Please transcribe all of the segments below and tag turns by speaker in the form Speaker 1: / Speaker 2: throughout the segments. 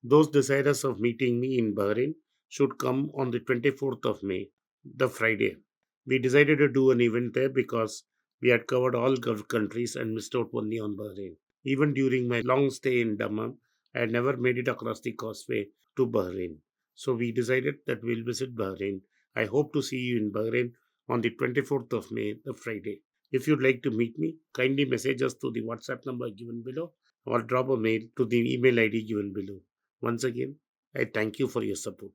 Speaker 1: Those desirous of meeting me in Bahrain should come on the 24th of May, the Friday. We decided to do an event there because we had covered all Gulf countries and missed out only on Bahrain. Even during my long stay in Dammam, I had never made it across the causeway to Bahrain. So we decided that we'll visit Bahrain. I hope to see you in Bahrain on the 24th of May, the Friday. If you'd like to meet me, kindly message us to the WhatsApp number given below or drop a mail to the email ID given below. Once again, I thank you for your support.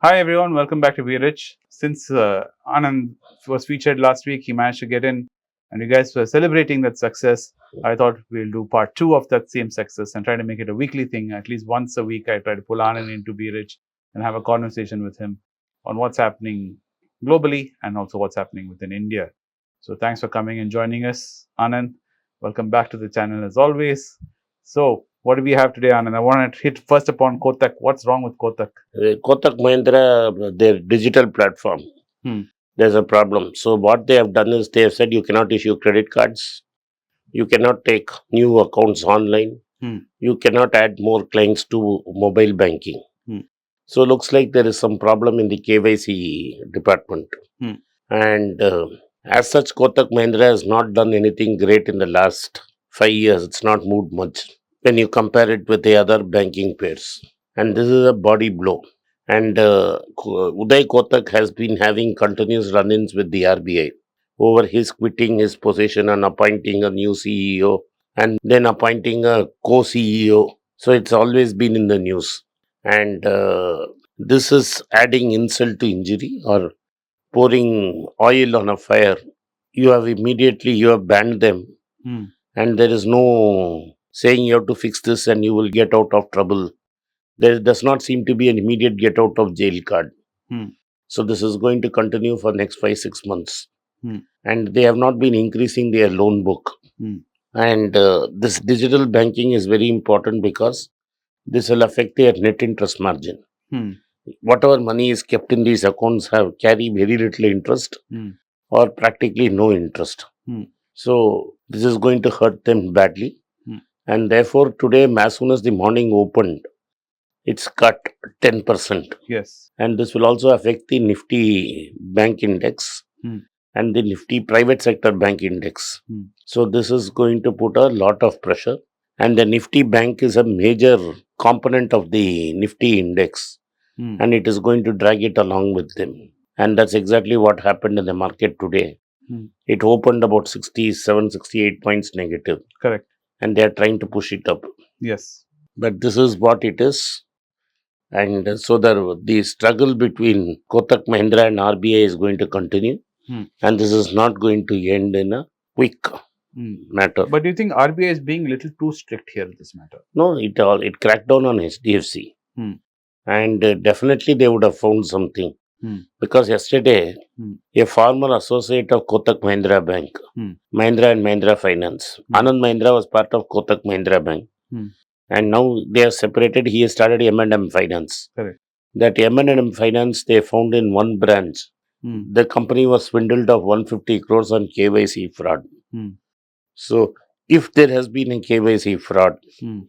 Speaker 2: Hi everyone, welcome back to Be Rich. Since Anand was featured last week, he managed to get in, and you guys were celebrating that success. I thought we'll do part 2 of that same success and try to make it a weekly thing. At least once a week, I try to pull Anand into Be Rich and have a conversation with him on what's happening globally and also what's happening within India. So thanks for coming and joining us, Anand. Welcome back to the channel as always. So, what do we have today, Anand? I want to hit first upon Kotak. What's wrong with Kotak?
Speaker 1: Kotak Mahindra, their digital platform, there's a problem. So what they have done is they have said you cannot issue credit cards, you cannot take new accounts online, you cannot add more clients to mobile banking. So looks like there is some problem in the KYC department. And as such, Kotak Mahindra has not done anything great in the last 5 years. It's not moved much when you compare it with the other banking pairs. And this is a body blow. And Uday Kotak has been having continuous run-ins with the RBI over his quitting his position and appointing a new CEO and then appointing a co-CEO. So it's always been in the news. And this is adding insult to injury or pouring oil on a fire. You have banned them, and there is no saying you have to fix this and you will get out of trouble. There does not seem to be an immediate get out of jail card. So this is going to continue for next 5-6 months. And they have not been increasing their loan book. And this digital banking is very important because this will affect their net interest margin. Whatever money is kept in these accounts carry very little interest or practically no interest. So this is going to hurt them badly. And therefore today, as soon as the morning opened, it's cut 10%.
Speaker 2: Yes.
Speaker 1: And this will also affect the Nifty bank index and the Nifty private sector bank index. So this is going to put a lot of pressure. And the Nifty bank is a major component of the Nifty index. And it is going to drag it along with them. And that's exactly what happened in the market today. It opened about 67, 68 points negative.
Speaker 2: Correct.
Speaker 1: And they are trying to push it up.
Speaker 2: Yes.
Speaker 1: But this is what it is. And so the struggle between Kotak Mahindra and RBI is going to continue. And this is not going to end in a quick matter.
Speaker 2: But do you think RBI is being a little too strict here in this matter?
Speaker 1: No, it cracked down on HDFC. And definitely they would have found something. Because yesterday, a former associate of Kotak Mahindra Bank, Mahindra and Mahindra Finance, Anand Mahindra was part of Kotak Mahindra Bank. And now they are separated. He has started M&M Finance.
Speaker 2: Correct.
Speaker 1: That M&M Finance they found in one branch. The company was swindled of 150 crores on KYC fraud. So if there has been a KYC fraud,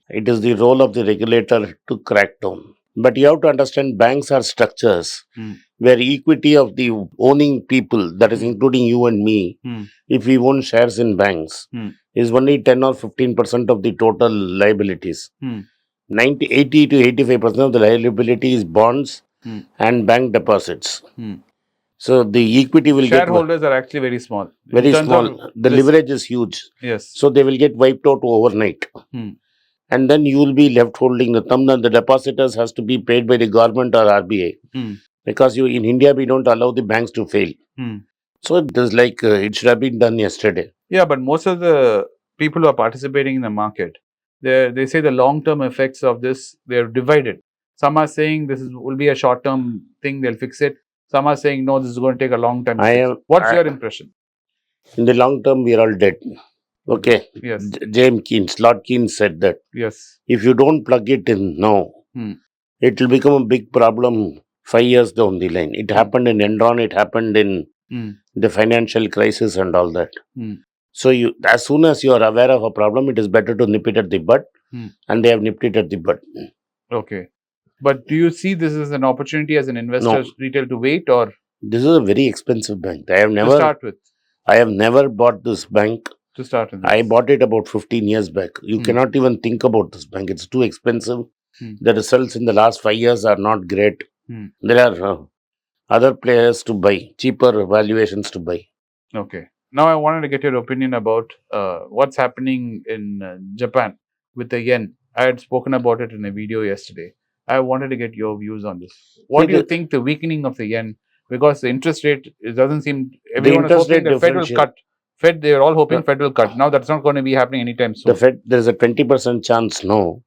Speaker 1: it is the role of the regulator to crack down. But you have to understand banks are structures where equity of the owning people, that is including you and me, if we own shares in banks, is only 10 or 15% of the total liabilities. 80 to 85% of the liability is bonds and bank deposits. So the equity will
Speaker 2: shareholders are actually very small.
Speaker 1: Very small. The leverage is huge.
Speaker 2: Yes.
Speaker 1: So they will get wiped out overnight. And then you will be left holding the thumb, and the depositors has to be paid by the government or RBI. Because in India, we don't allow the banks to fail. So it is like it should have been done yesterday.
Speaker 2: Yeah, but most of the people who are participating in the market, they say the long-term effects of this, they're divided. Some are saying this will be a short-term thing, they'll fix it. Some are saying, no, this is going to take a long time to fix. What's your impression?
Speaker 1: In the long term, we are all dead. Okay.
Speaker 2: Yes.
Speaker 1: Lord Keynes said that.
Speaker 2: Yes.
Speaker 1: If you don't plug it in now, it will become a big problem 5 years down the line. It happened in Enron, it happened in the financial crisis and all that. So as soon as you are aware of a problem, it is better to nip it at the bud, and they have nipped it at the bud.
Speaker 2: Okay. But do you see this as an opportunity as an investor,
Speaker 1: No.
Speaker 2: retail, to wait, or
Speaker 1: This is a very expensive bank.
Speaker 2: to start with?
Speaker 1: I have never bought this bank.
Speaker 2: To start with,
Speaker 1: I bought it about 15 years back. You cannot even think about this bank. It's too expensive. The results in the last 5 years are not great. There are other players to buy, cheaper valuations to buy.
Speaker 2: Okay. Now I wanted to get your opinion about what's happening in Japan with the yen. I had spoken about it in a video yesterday. I wanted to get your views on this. What do you think the weakening of the yen? Because the interest rate, it doesn't seem, everyone is hoping the Fed will cut. They're all hoping Fed will cut. Now that's not going to be happening anytime soon.
Speaker 1: The Fed, there's a 20% chance now.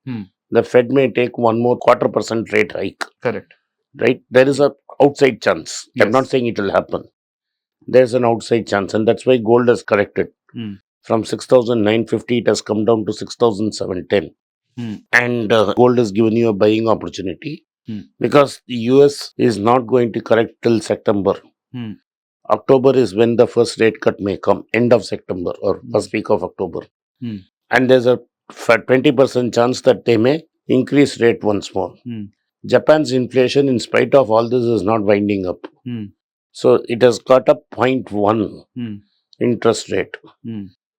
Speaker 1: The Fed may take one more 0.25% rate hike.
Speaker 2: Correct.
Speaker 1: Right? There is a outside chance.
Speaker 2: Yes.
Speaker 1: I'm not saying it will happen. There's an outside chance, and that's why gold has corrected. From 6,950, it has come down to 6,710. And gold has given you a buying opportunity because the US is not going to correct till September. October is when the first rate cut may come, end of September or first week of October. And there's a 20% chance that they may increase rate once more. Japan's inflation, in spite of all this, is not winding up. So it has got a 0.1 interest rate.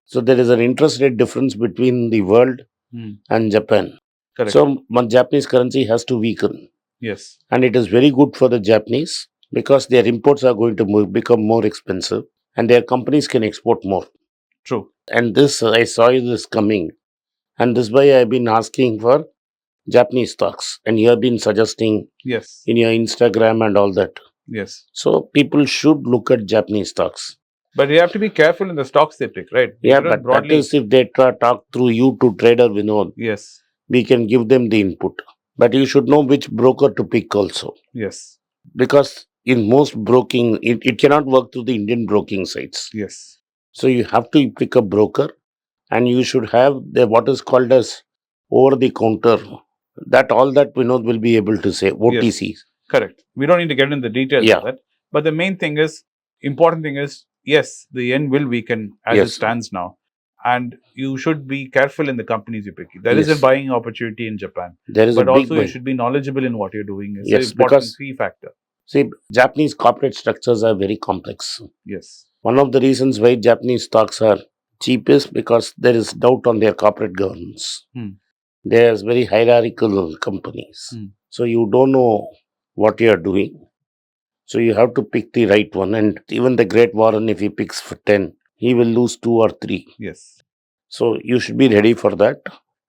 Speaker 1: So there is an interest rate difference between the world and Japan.
Speaker 2: Correct.
Speaker 1: So Japanese currency has to weaken.
Speaker 2: Yes.
Speaker 1: And it is very good for the Japanese because their imports are going to become more expensive and their companies can export more.
Speaker 2: True.
Speaker 1: And this, I saw this coming. And this is why I've been asking for Japanese stocks. And you have been suggesting in your Instagram and all that.
Speaker 2: Yes.
Speaker 1: So people should look at Japanese stocks.
Speaker 2: But you have to be careful in the stocks they pick, right?
Speaker 1: Yeah, but that is if they talk through you to trader Vinod.
Speaker 2: Yes.
Speaker 1: We can give them the input. But you should know which broker to pick also.
Speaker 2: Yes.
Speaker 1: Because in most broking, it cannot work through the Indian broking sites.
Speaker 2: Yes.
Speaker 1: So you have to pick a broker and you should have what is called as over the counter. That all that Vinod will be able to say, OTCs.
Speaker 2: Yes. Correct. We don't need to get into the details of that. But the main thing is, important thing is, yes, the yen will weaken as it stands now. And you should be careful in the companies you pick. There is a buying opportunity in Japan.
Speaker 1: There is
Speaker 2: but also you should be knowledgeable in what you're doing. It's an important key factor.
Speaker 1: See, Japanese corporate structures are very complex.
Speaker 2: Yes.
Speaker 1: One of the reasons why Japanese stocks are cheap is because there is doubt on their corporate governance. There's very hierarchical companies. So you don't know what you are doing. So you have to pick the right one. And even the great Warren, if he picks for 10, he will lose 2 or 3.
Speaker 2: Yes.
Speaker 1: So you should be ready for that.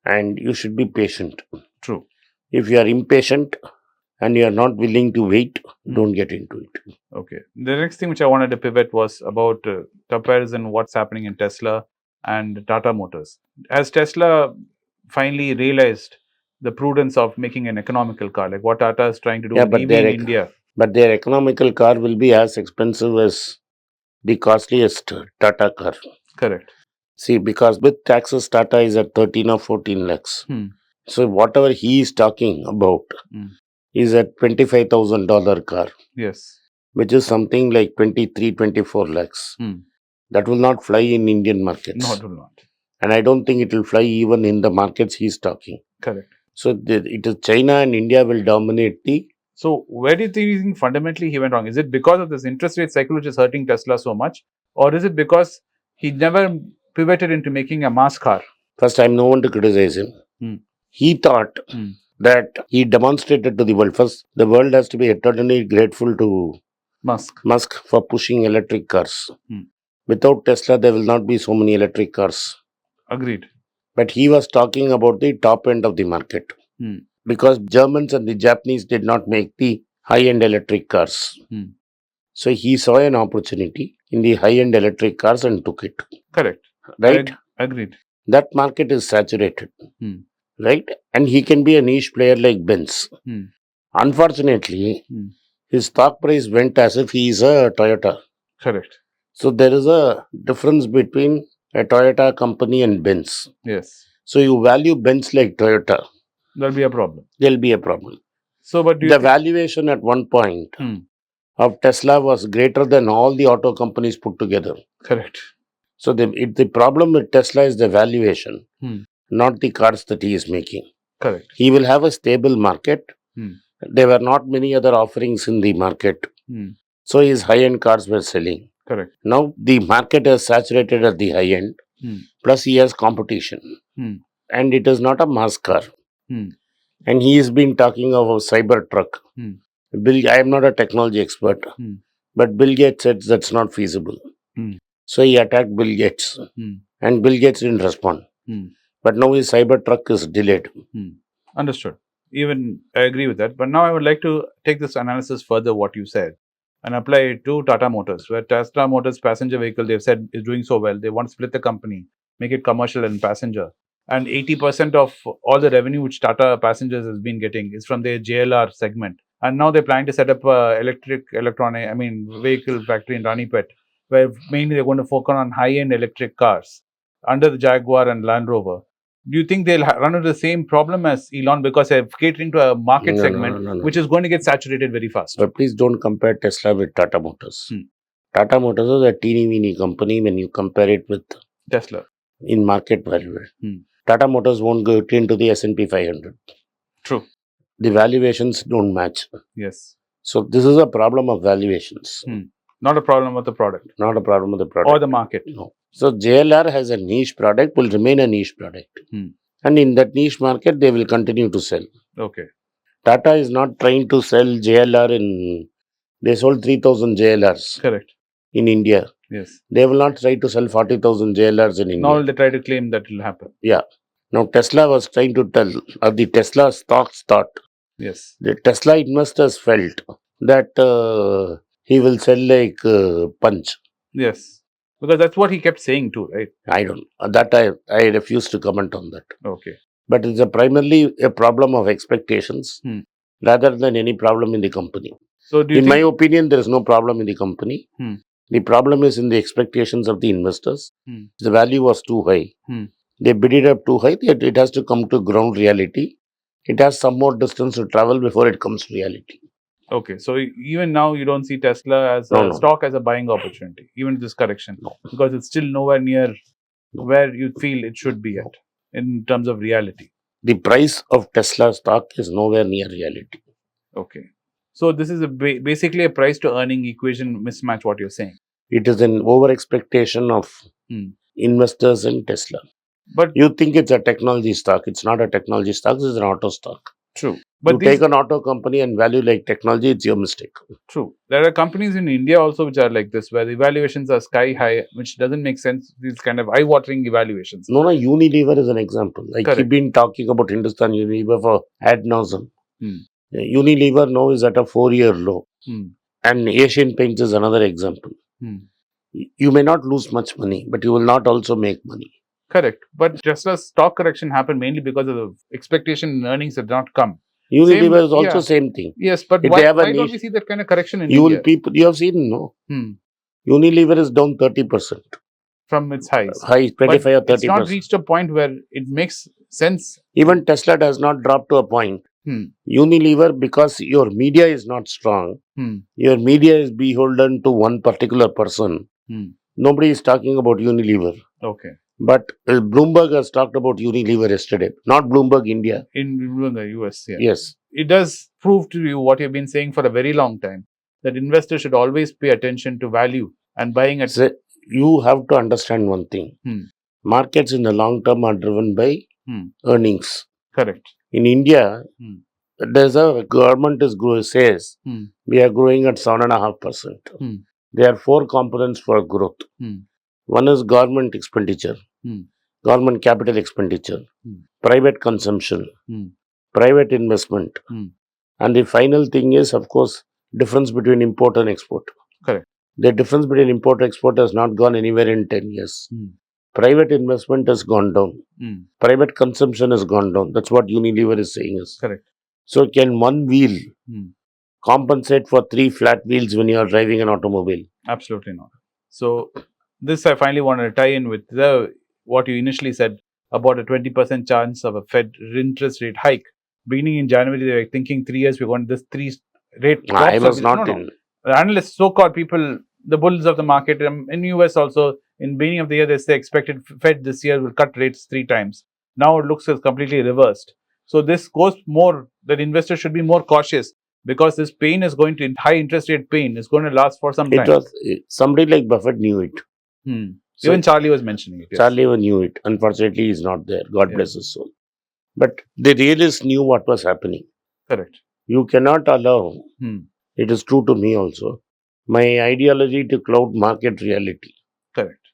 Speaker 1: And you should be patient.
Speaker 2: True.
Speaker 1: If you are impatient and you are not willing to wait, don't get into it.
Speaker 2: Okay. The next thing which I wanted to pivot was about comparison what's happening in Tesla and Tata Motors. Has Tesla finally realized the prudence of making an economical car, like what Tata is trying to do in India?
Speaker 1: But their economical car will be as expensive as the costliest Tata car.
Speaker 2: Correct.
Speaker 1: See, because with taxes, Tata is at 13 or 14 lakhs. So whatever he is talking about is a $25,000 car.
Speaker 2: Yes.
Speaker 1: Which is something like 23, 24 lakhs. That will not fly in Indian markets.
Speaker 2: No, it will not.
Speaker 1: And I don't think it will fly even in the markets he's talking.
Speaker 2: Correct.
Speaker 1: So it is China and India will dominate the...
Speaker 2: So where do you think fundamentally he went wrong? Is it because of this interest rate cycle which is hurting Tesla so much? Or is it because he never pivoted into making a mass car?
Speaker 1: First, I'm no one to criticize him. He thought that he demonstrated to the world. First, the world has to be eternally grateful to Musk for pushing electric cars. Without Tesla, there will not be so many electric cars.
Speaker 2: Agreed.
Speaker 1: But he was talking about the top end of the market. Because Germans and the Japanese did not make the high-end electric cars. So he saw an opportunity in the high-end electric cars and took it.
Speaker 2: Correct.
Speaker 1: Right?
Speaker 2: Agreed.
Speaker 1: That market is saturated. Right? And he can be a niche player like Benz. Unfortunately, his stock price went as if he is a Toyota.
Speaker 2: Correct.
Speaker 1: So there is a difference between a Toyota company and Benz.
Speaker 2: Yes.
Speaker 1: So you value Benz like Toyota.
Speaker 2: There'll be a problem.
Speaker 1: There'll be a problem.
Speaker 2: So, but
Speaker 1: the valuation at one point of Tesla was greater than all the auto companies put together.
Speaker 2: Correct.
Speaker 1: So the problem with Tesla is the valuation, not the cars that he is making.
Speaker 2: Correct.
Speaker 1: He will have a stable market. There were not many other offerings in the market. So his high-end cars were selling.
Speaker 2: Correct.
Speaker 1: Now the market is saturated at the high end. Plus he has competition. And it is not a mass car. And he has been talking of a cyber truck. I am not a technology expert. But Bill Gates said that's not feasible. So he attacked Bill Gates. And Bill Gates didn't respond. But now his cyber truck is delayed.
Speaker 2: Understood. Even I agree with that. But now I would like to take this analysis further, what you said, and apply it to Tata Motors, where Tata Motors passenger vehicle, they've said, is doing so well. They want to split the company, make it commercial and passenger. And 80% of all the revenue which Tata Passengers has been getting is from their JLR segment. And now they're planning to set up a vehicle factory in Ranipet, where mainly they're going to focus on high-end electric cars under the Jaguar and Land Rover. Do you think they'll run into the same problem as Elon, because they're catering to a market segment which is going to get saturated very fast?
Speaker 1: But please don't compare Tesla with Tata Motors. Tata Motors is a teeny-weeny company when you compare it with
Speaker 2: Tesla
Speaker 1: in market value. Tata Motors won't go into the S&P 500.
Speaker 2: True.
Speaker 1: The valuations don't match.
Speaker 2: Yes.
Speaker 1: So this is a problem of valuations.
Speaker 2: Not a problem with the product.
Speaker 1: Not a problem with the product.
Speaker 2: Or the market.
Speaker 1: No. So JLR has a niche product, will remain a niche product. And in that niche market, they will continue to sell.
Speaker 2: Okay.
Speaker 1: Tata is not trying to sell JLR in... They sold 3,000 JLRs.
Speaker 2: Correct.
Speaker 1: In India.
Speaker 2: Yes.
Speaker 1: They will not try to sell 40,000 JLRs in India.
Speaker 2: Now will they try to claim that will happen.
Speaker 1: Yeah. Now Tesla was trying to tell, the Tesla stocks thought.
Speaker 2: Yes.
Speaker 1: The Tesla investors felt that he will sell like Punch.
Speaker 2: Yes. Because that's what he kept saying too, right?
Speaker 1: I don't. That I refuse to comment on that.
Speaker 2: Okay.
Speaker 1: But it's primarily a problem of expectations rather than any problem in the company.
Speaker 2: So do you
Speaker 1: in my opinion, there is no problem in the company. The problem is in the expectations of the investors. The value was too high. They bid it up too high. It has to come to ground reality. It has some more distance to travel before it comes to reality.
Speaker 2: Okay, so even now you don't see Tesla as a stock as a buying opportunity, even this correction, because it's still nowhere near where you feel it should be at in terms of reality.
Speaker 1: The price of Tesla stock is nowhere near reality.
Speaker 2: Okay, so this is basically a price to earning equation mismatch. What you're saying?
Speaker 1: It is an over expectation of investors in Tesla. But you think it's a technology stock. It's not a technology stock. It's an auto stock.
Speaker 2: True.
Speaker 1: But you take an auto company and value like technology, it's your mistake.
Speaker 2: True. There are companies in India also which are like this, where the evaluations are sky high, which doesn't make sense. These kind of eye-watering evaluations.
Speaker 1: No, Unilever is an example. Like you've been talking about Hindustan Unilever for ad nauseam. Unilever now is at a 4-year low. And Asian Paints is another example. You may not lose much money, but you will not also make money.
Speaker 2: Correct. But just a stock correction happened mainly because of the expectation and earnings did not come.
Speaker 1: Unilever is also same thing.
Speaker 2: Yes, but why don't we see that kind of correction in India?
Speaker 1: You have seen, no? Unilever is down 30%.
Speaker 2: From its highs.
Speaker 1: High, 25 or 30%.
Speaker 2: It's not reached a point where it makes sense.
Speaker 1: Even Tesla does not drop to a point. Unilever, because your media is not strong, your media is beholden to one particular person. Nobody is talking about Unilever.
Speaker 2: Okay.
Speaker 1: But Bloomberg has talked about Unilever yesterday. Not Bloomberg India.
Speaker 2: In Bloomberg US, yeah.
Speaker 1: Yes.
Speaker 2: It does prove to you what you've been saying for a very long time, that investors should always pay attention to value and buying at...
Speaker 1: So you have to understand one thing. Markets in the long term are driven by earnings.
Speaker 2: Correct.
Speaker 1: In India, there's a government says we are growing at 7.5%. There are 4 components for growth. One is government expenditure, government capital expenditure, private consumption, private investment. And the final thing is, of course, difference between import and export.
Speaker 2: Correct.
Speaker 1: The difference between import and export has not gone anywhere in 10 years. Private investment has gone down. Private consumption has gone down. That's what Unilever is saying.
Speaker 2: Correct.
Speaker 1: So can one wheel compensate for 3 flat wheels when you are driving an automobile?
Speaker 2: Absolutely not. So this I finally want to tie in with what you initially said about a 20% chance of a Fed interest rate hike. Beginning in January, they were thinking 3 years, we're going to this 3 rate drops.
Speaker 1: I was not in.
Speaker 2: Analysts, so-called people, the bulls of the market, in US also, in beginning of the year, they say expected Fed this year will cut rates 3 times. Now it looks as completely reversed. So this goes more that investors should be more cautious because this pain is going to high interest rate pain is going to last for some
Speaker 1: It
Speaker 2: time.
Speaker 1: was somebody like Buffett knew it. So
Speaker 2: even Charlie was mentioning it. Yes.
Speaker 1: Charlie knew it. Unfortunately, he's not there. God
Speaker 2: Yes.
Speaker 1: bless his soul. But the realists knew what was happening.
Speaker 2: Correct.
Speaker 1: You cannot allow. It is true to me also. My ideology to cloud market reality.
Speaker 2: Correct.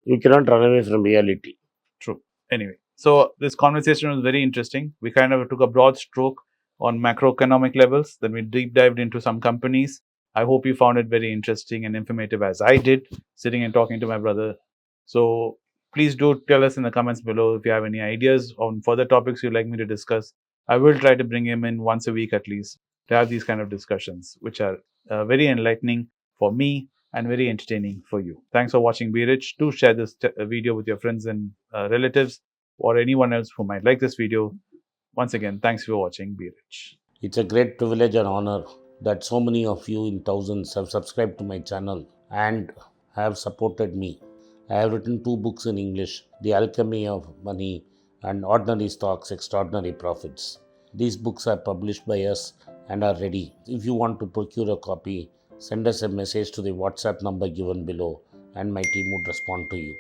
Speaker 1: You cannot run away from reality.
Speaker 2: True. Anyway, so this conversation was very interesting. We kind of took a broad stroke on macroeconomic levels. Then we deep dived into some companies. I hope you found it very interesting and informative as I did, sitting and talking to my brother. So please do tell us in the comments below if you have any ideas on further topics you'd like me to discuss. I will try to bring him in once a week at least to have these kind of discussions, which are very enlightening for me and very entertaining for you. Thanks for watching Be Rich. Do share this video with your friends and relatives or anyone else who might like this video. Once again, thanks for watching Be Rich.
Speaker 1: It's a great privilege and honor that so many of you in thousands have subscribed to my channel and have supported me. I have written 2 books in English, The Alchemy of Money and Ordinary Stocks, Extraordinary Profits. These books are published by us and are ready. If you want to procure a copy, send us a message to the WhatsApp number given below and my team would respond to you.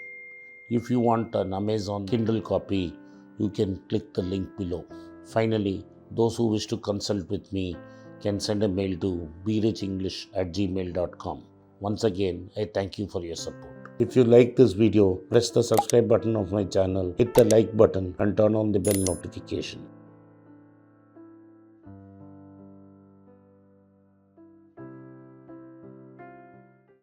Speaker 1: If you want an Amazon Kindle copy, you can click the link below. Finally, those who wish to consult with me can send a mail to berichenglish@gmail.com. Once again, I thank you for your support. If you like this video, press the subscribe button of my channel, hit the like button and turn on the bell notification.